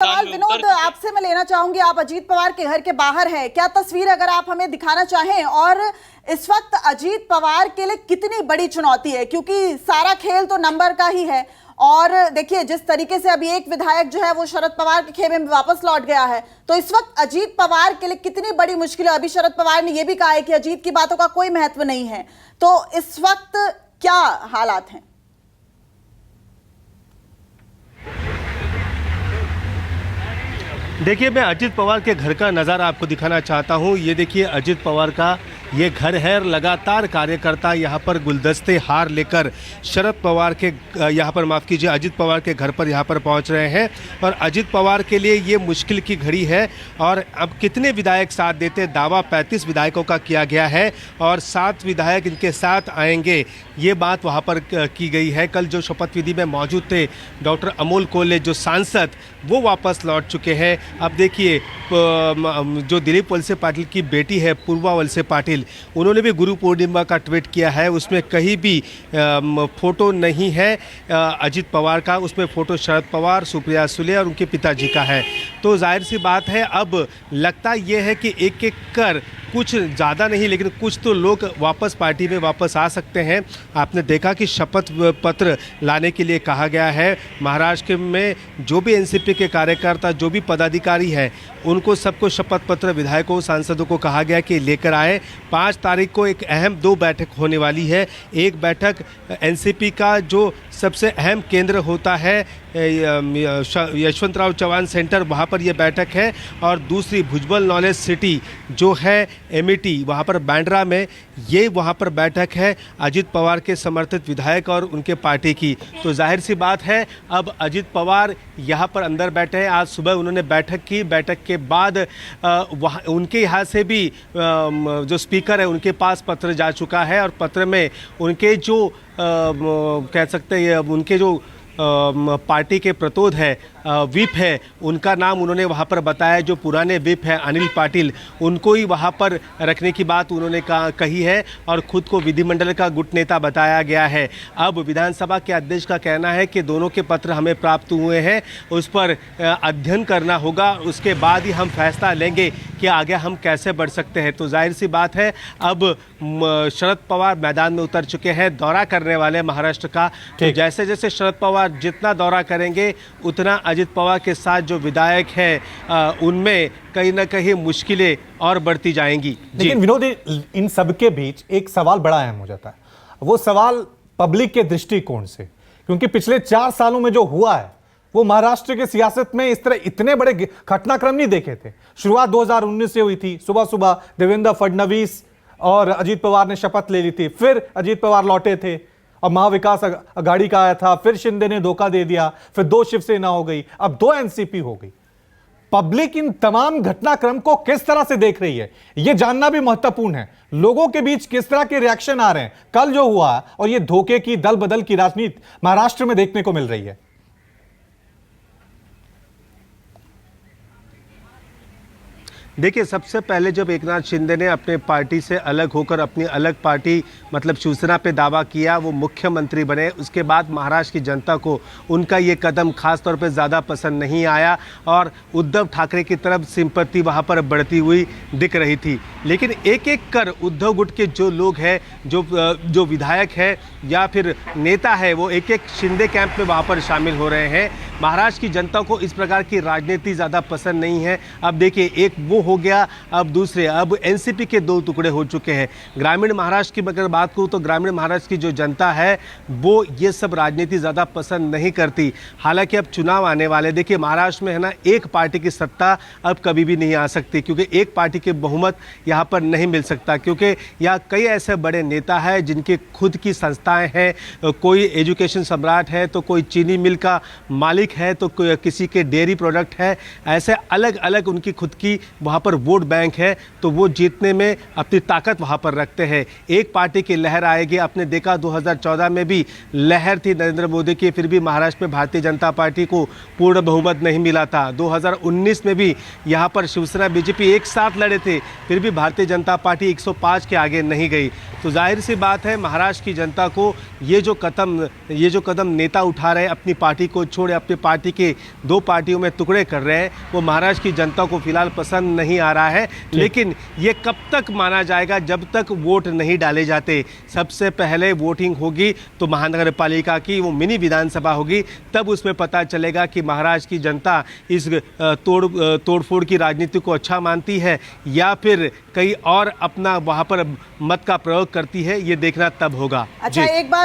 सवाल विनोद आपसे मैं लेना चाहूंगी, आप अजीत पवार के घर के बाहर हैं, क्या तस्वीर अगर आप हमें दिखाना चाहें, और इस वक्त अजीत पवार के लिए कितनी बड़ी चुनौती है, क्योंकि सारा खेल तो नंबर का ही है। और देखिए जिस तरीके से अभी एक विधायक जो है वो शरद पवार के खेमे में वापस लौट गया है, तो इस वक्त अजीत पवार के लिए कितनी बड़ी मुश्किल है। अभी शरद पवार ने यह भी कहा है कि अजीत की बातों का कोई महत्व नहीं है, तो इस वक्त क्या हालात हैं? देखिए, मैं अजीत पवार के घर का नज़ारा आपको दिखाना चाहता हूँ। ये देखिए अजीत पवार का ये घर है। लगातार कार्यकर्ता यहाँ पर गुलदस्ते हार लेकर शरद पवार के यहाँ पर माफ़ कीजिए अजीत पवार के घर पर यहाँ पर पहुँच रहे हैं। और अजीत पवार के लिए ये मुश्किल की घड़ी है। और अब कितने विधायक साथ देते, दावा 35 विधायकों का किया गया है और 7 विधायक इनके साथ आएंगे, ये बात वहाँ पर की गई है। कल जो शपथ विधि में मौजूद थे डॉक्टर अमोल कोल्ले जो सांसद, वो वापस लौट चुके हैं। अब देखिए जो दिलीप वलसे पाटिल की बेटी है पूर्वा वलसे पाटिल, उन्होंने भी गुरु पूर्णिमा का ट्वीट किया है। उसमें कहीं भी फोटो नहीं है अजीत पवार का, उसमें फ़ोटो शरद पवार, सुप्रिया सुले और उनके पिताजी का है। तो जाहिर सी बात है, अब लगता ये है कि एक एक कर कुछ ज़्यादा नहीं लेकिन कुछ तो लोग वापस पार्टी में वापस आ सकते हैं। आपने देखा कि शपथ पत्र लाने के लिए कहा गया है। महाराष्ट्र में जो भी एनसीपी के कार्यकर्ता, जो भी पदाधिकारी हैं, उनको सबको शपथ पत्र विधायकों सांसदों को कहा गया कि लेकर आए। 5 तारीख को एक अहम 2 बैठक होने वाली है। एक बैठक एनसीपी का जो सबसे अहम केंद्र होता है यशवंतराव चव्हाण सेंटर, वहाँ पर यह बैठक है। और दूसरी भुजबल नॉलेज सिटी जो है एमिटी, वहाँ पर बांद्रा में, ये वहाँ पर बैठक है अजीत पवार के समर्थित विधायक और उनके पार्टी की। तो जाहिर सी बात है, अब अजीत पवार यहाँ पर अंदर बैठे हैं। आज सुबह उन्होंने बैठक की। बैठक के बाद वहाँ उनके यहाँ से भी जो स्पीकर है उनके पास पत्र जा चुका है। और पत्र में उनके जो कह सकते हैं उनके जो पार्टी के प्रतोद है, विप है, उनका नाम उन्होंने वहाँ पर बताया। जो पुराने विप हैं अनिल पाटिल, उनको ही वहाँ पर रखने की बात उन्होंने कही है। और खुद को विधिमंडल का गुट नेता बताया गया है। अब विधानसभा के अध्यक्ष का कहना है कि दोनों के पत्र हमें प्राप्त हुए हैं, उस पर अध्ययन करना होगा, उसके बाद ही हम फैसला लेंगे कि आगे हम कैसे बढ़ सकते हैं। तो जाहिर सी बात है, अब शरद पवार मैदान में उतर चुके हैं, दौरा करने वाले महाराष्ट्र का। तो जैसे जैसे शरद पवार जितना दौरा करेंगे, उतना अजीत पवार के साथ जो विधायक हैं उनमें कहीं ना कहीं मुश्किलें और बढ़ती जाएंगी। लेकिन विनोद, इन सबके बीच एक सवाल बड़ा अहम हो जाता है। वो सवाल पब्लिक के दृष्टिकोण से, क्योंकि पिछले 4 सालों में जो हुआ है वो महाराष्ट्र के सियासत में इस तरह इतने बड़े घटनाक्रम नहीं देखे थे। शुरुआत 2019 से हुई थी। सुबह सुबह देवेंद्र फडणवीस और अजीत पवार ने शपथ ले ली थी, फिर अजीत पवार लौटे थे और महाविकास अघाड़ी का आया था, फिर शिंदे ने धोखा दे दिया, फिर 2 शिवसेना हो गई, अब 2 एनसीपी हो गई। पब्लिक इन तमाम घटनाक्रम को किस तरह से देख रही है, यह जानना भी महत्वपूर्ण है। लोगों के बीच किस तरह के रिएक्शन आ रहे हैं कल जो हुआ, और यह धोखे की, दल बदल की राजनीति महाराष्ट्र में देखने को मिल रही है। देखिए, सबसे पहले जब एकनाथ शिंदे ने अपने पार्टी से अलग होकर अपनी अलग पार्टी मतलब शिवसेना पे दावा किया, वो मुख्यमंत्री बने, उसके बाद महाराष्ट्र की जनता को उनका ये कदम खास तौर पे ज़्यादा पसंद नहीं आया और उद्धव ठाकरे की तरफ सिंपत्ति वहाँ पर बढ़ती हुई दिख रही थी। लेकिन एक एक कर उद्धव गुट के जो लोग हैं, जो विधायक है या फिर नेता है, वो एक एक शिंदे कैंप में वहाँ पर शामिल हो रहे हैं। महाराष्ट्र की जनता को इस प्रकार की राजनीति ज़्यादा पसंद नहीं है। अब देखिए, एक वो हो गया, अब दूसरे, अब एनसीपी के 2 टुकड़े हो चुके हैं। ग्रामीण महाराष्ट्र की अगर बात करूँ तो ग्रामीण महाराष्ट्र की जो जनता है वो ये सब राजनीति ज़्यादा पसंद नहीं करती। हालांकि अब चुनाव आने वाले, देखिए महाराष्ट्र में है ना, एक पार्टी की सत्ता अब कभी भी नहीं आ सकती, क्योंकि एक पार्टी के बहुमत यहाँ पर नहीं मिल सकता। क्योंकि यहाँ कई ऐसे बड़े नेता हैं जिनकी खुद की संस्थाएँ हैं, कोई एजुकेशन सम्राट है, तो कोई चीनी मिल का मालिक है, तो किसी के डेयरी प्रोडक्ट है। ऐसे अलग अलग उनकी खुद की वहाँ वहाँ पर वोट बैंक है तो वो जीतने में अपनी ताकत वहाँ पर रखते हैं। एक पार्टी की लहर आएगी। आपने देखा 2014 में भी लहर थी नरेंद्र मोदी की, फिर भी महाराष्ट्र में भारतीय जनता पार्टी को पूर्ण बहुमत नहीं मिला था। 2019 में भी यहाँ पर शिवसेना बीजेपी एक साथ लड़े थे, फिर भी भारतीय जनता पार्टी 105 के आगे नहीं गई। तो जाहिर सी बात है महाराष्ट्र की जनता को ये जो कदम नेता उठा रहे हैं, अपनी पार्टी को छोड़े अपनी पार्टी के दो पार्टियों में टुकड़े कर रहे हैं, वो महाराष्ट्र की जनता को फिलहाल पसंद नहीं आ रहा है। लेकिन ये कब तक माना जाएगा जब तक वोट नहीं डाले जाते। सबसे पहले वोटिंग होगी तो महानगर पालिका की वो मिनी विधानसभा होगी, तब उसमें पता चलेगा कि महाराष्ट्र की जनता इस तोड़फोड़ की राजनीति को अच्छा मानती है या फिर कहीं और अपना वहाँ पर मत का प्रयोग करती है। ये देखना तब होगा। अच्छा, एक बार